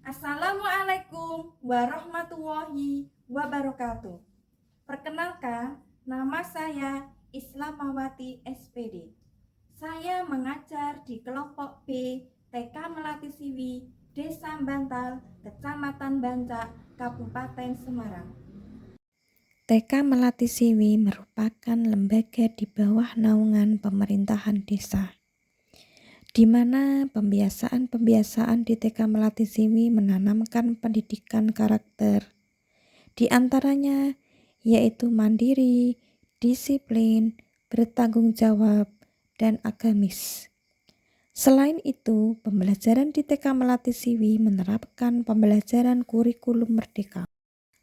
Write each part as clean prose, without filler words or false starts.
Assalamualaikum warahmatullahi wabarakatuh. Perkenalkan, nama saya Islamawati SPD. Saya mengajar di kelompok B TK Melati Siwi, Desa Bantal, Kecamatan Bancak, Kabupaten Semarang. TK Melati Siwi merupakan lembaga di bawah naungan pemerintahan desa, di mana pembiasaan di TK Melati Siwi menanamkan pendidikan karakter, di antaranya yaitu mandiri, disiplin, bertanggung jawab, dan agamis. Selain itu, pembelajaran di TK Melati Siwi menerapkan pembelajaran kurikulum merdeka.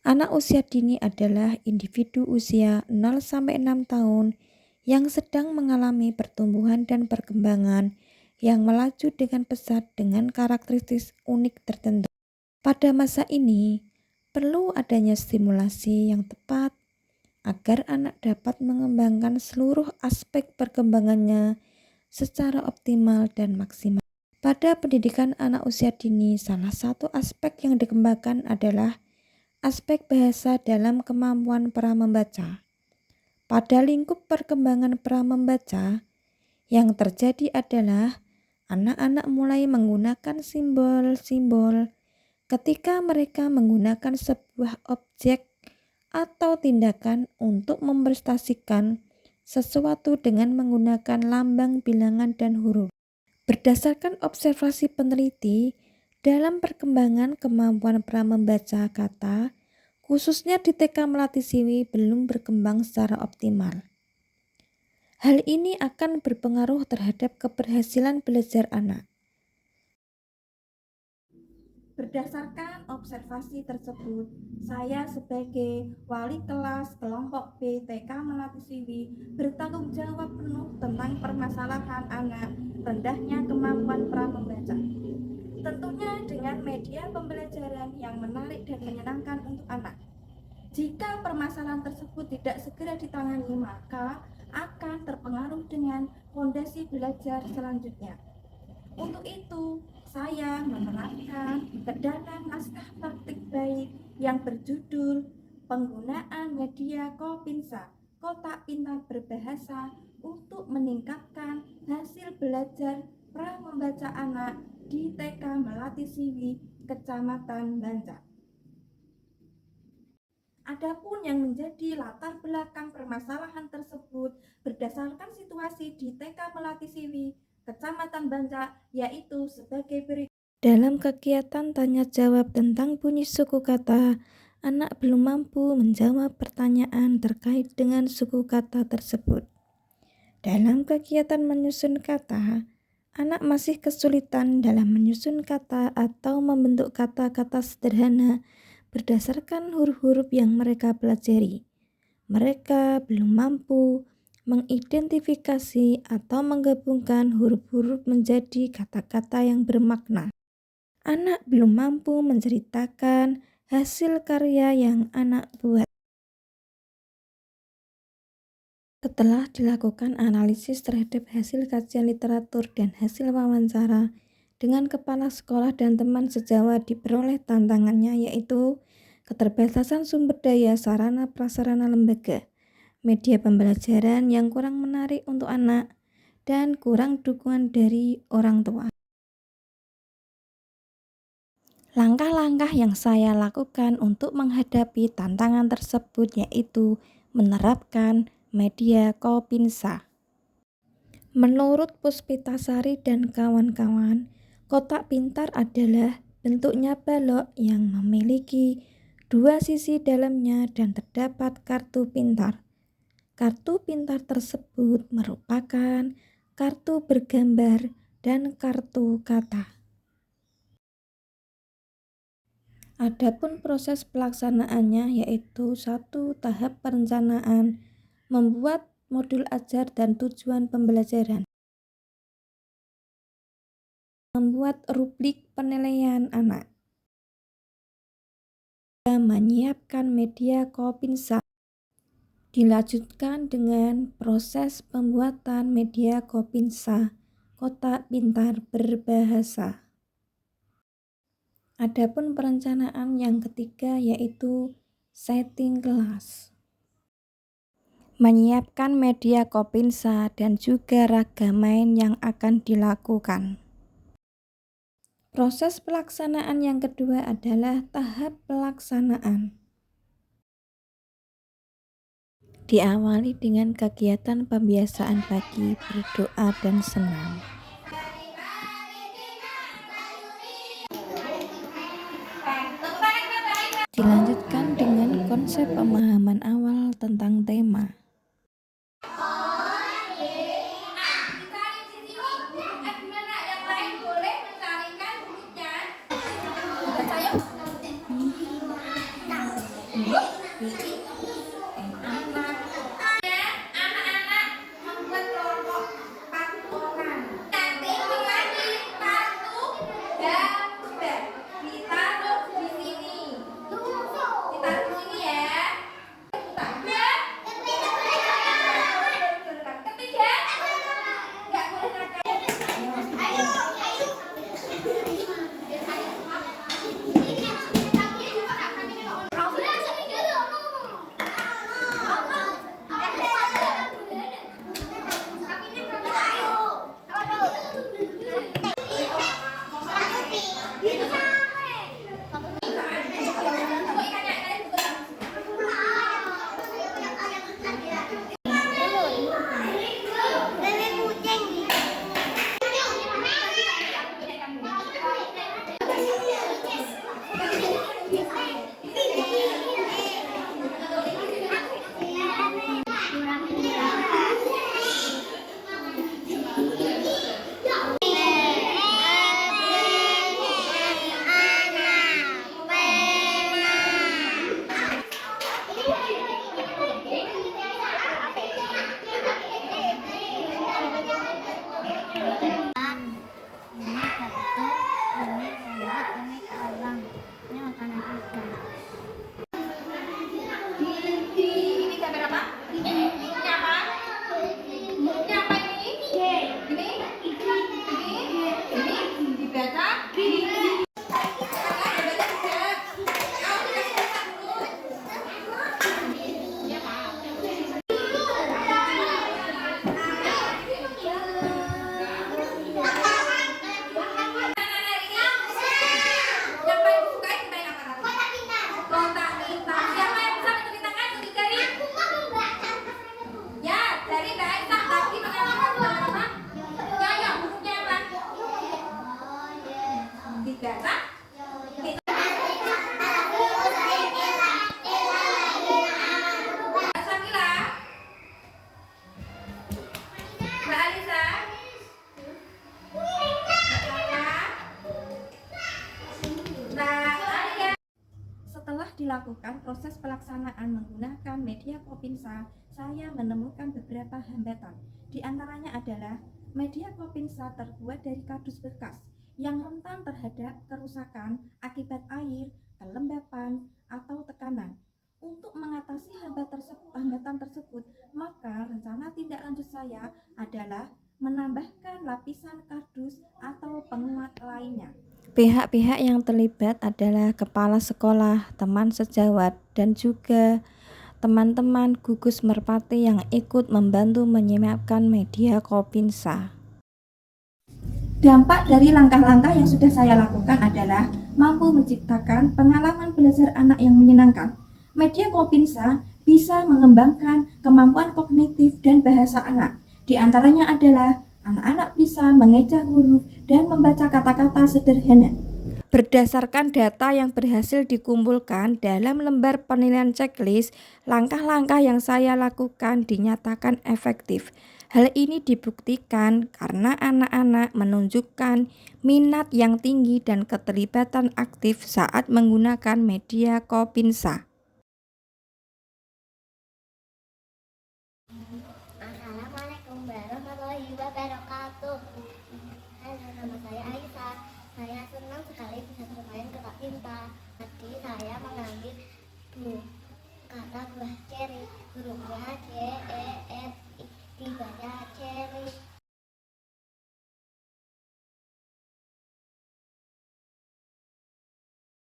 Anak usia dini adalah individu usia 0-6 tahun yang sedang mengalami pertumbuhan dan perkembangan yang melaju dengan pesat dengan karakteristik unik tertentu. Pada masa ini, perlu adanya stimulasi yang tepat agar anak dapat mengembangkan seluruh aspek perkembangannya secara optimal dan maksimal. Pada pendidikan anak usia dini, salah satu aspek yang dikembangkan adalah aspek bahasa dalam kemampuan pramembaca. Pada lingkup perkembangan pramembaca, yang terjadi adalah anak-anak mulai menggunakan simbol-simbol ketika mereka menggunakan sebuah objek atau tindakan untuk mempresentasikan sesuatu dengan menggunakan lambang, bilangan, dan huruf. Berdasarkan observasi peneliti, dalam perkembangan kemampuan pramembaca kata, khususnya di TK Melati Siwi belum berkembang secara optimal. Hal ini akan berpengaruh terhadap keberhasilan belajar anak. Berdasarkan observasi tersebut, saya sebagai wali kelas kelompok B TK Melati Siwi bertanggung jawab penuh tentang permasalahan anak rendahnya kemampuan pramembaca. Tentunya dengan media pembelajaran yang menarik dan menyenangkan untuk anak. Jika permasalahan tersebut tidak segera ditangani, maka akan terpengaruh dengan fondasi belajar selanjutnya. Untuk itu, saya menerapkan dalam naskah praktik baik yang berjudul Penggunaan Media Kopinsa, Kotak Pintar Berbahasa untuk meningkatkan hasil belajar pramembaca anak di TK Melati Siwi, Kecamatan Bancak. Adapun yang menjadi latar belakang permasalahan tersebut berdasarkan situasi di TK Melati Siwi, Kecamatan Bancak, yaitu sebagai berikut. Dalam kegiatan tanya jawab tentang bunyi suku kata, anak belum mampu menjawab pertanyaan terkait dengan suku kata tersebut. Dalam kegiatan menyusun kata, anak masih kesulitan dalam menyusun kata atau membentuk kata-kata sederhana berdasarkan huruf-huruf yang mereka pelajari. Mereka belum mampu mengidentifikasi atau menggabungkan huruf-huruf menjadi kata-kata yang bermakna. Anak belum mampu menceritakan hasil karya yang anak buat. Setelah dilakukan analisis terhadap hasil kajian literatur dan hasil wawancara dengan kepala sekolah dan teman sejawat, diperoleh tantangannya yaitu keterbatasan sumber daya sarana prasarana lembaga, media pembelajaran yang kurang menarik untuk anak, dan kurang dukungan dari orang tua. Langkah-langkah yang saya lakukan untuk menghadapi tantangan tersebut yaitu menerapkan media Kopinsa. Menurut Puspitasari dan kawan-kawan, kotak pintar adalah bentuknya balok yang memiliki dua sisi dalamnya dan terdapat kartu pintar. Kartu pintar tersebut merupakan kartu bergambar dan kartu kata. Adapun proses pelaksanaannya yaitu 1. Tahap perencanaan, membuat modul ajar dan tujuan pembelajaran. Membuat rubrik penilaian anak. Menyiapkan media Kopinsa. Dilanjutkan dengan proses pembuatan media Kopinsa, kotak pintar berbahasa. Adapun perencanaan yang ketiga yaitu setting kelas. Menyiapkan media Kopinsa dan juga raga main yang akan dilakukan. Proses pelaksanaan yang kedua adalah tahap pelaksanaan. Diawali dengan kegiatan pembiasaan pagi, berdoa dan senam. Dilanjutkan dengan konsep pemahaman awal tentang tema. Anak-anak membuat kelompok patungan. Nanti lagi satu gambar ditaruh di sini. Ditaruh di sini ya. Ketiga, nggak boleh nakal. Ini gambar apa? Ini apa? Ini apa ini? Ini dibaca. Yang paling disukai main apa? Kotak tinta. Siapa yang bisa menunjuk tangan untuk jari? Ya, dari Mbak Aisyah tadi mengatakan apa? Ya, ya, bukunya apa? Dibaca. Samila. Mbak Alisa. Setelah dilakukan proses pelaksanaan menggunakan media Kopinsa, saya menemukan beberapa hambatan. Di antaranya adalah media Kopinsa terbuat dari kardus bekas yang rentan terhadap kerusakan akibat air, kelembapan, atau tekanan. Untuk mengatasi hambatan tersebut, maka rencana tindak lanjut saya adalah menambahkan lapisan kardus atau penguat lainnya. Pihak-pihak yang terlibat adalah kepala sekolah, teman sejawat, dan juga teman-teman gugus merpati yang ikut membantu menyiapkan media Kopinsa. Dampak dari langkah-langkah yang sudah saya lakukan adalah mampu menciptakan pengalaman belajar anak yang menyenangkan. Media Kopinsa bisa mengembangkan kemampuan kognitif dan bahasa anak. Di antaranya adalah anak-anak bisa mengeja huruf dan membaca kata-kata sederhana. Berdasarkan data yang berhasil dikumpulkan dalam lembar penilaian checklist, langkah-langkah yang saya lakukan dinyatakan efektif. Hal ini dibuktikan karena anak-anak menunjukkan minat yang tinggi dan keterlibatan aktif saat menggunakan media Kopinsa.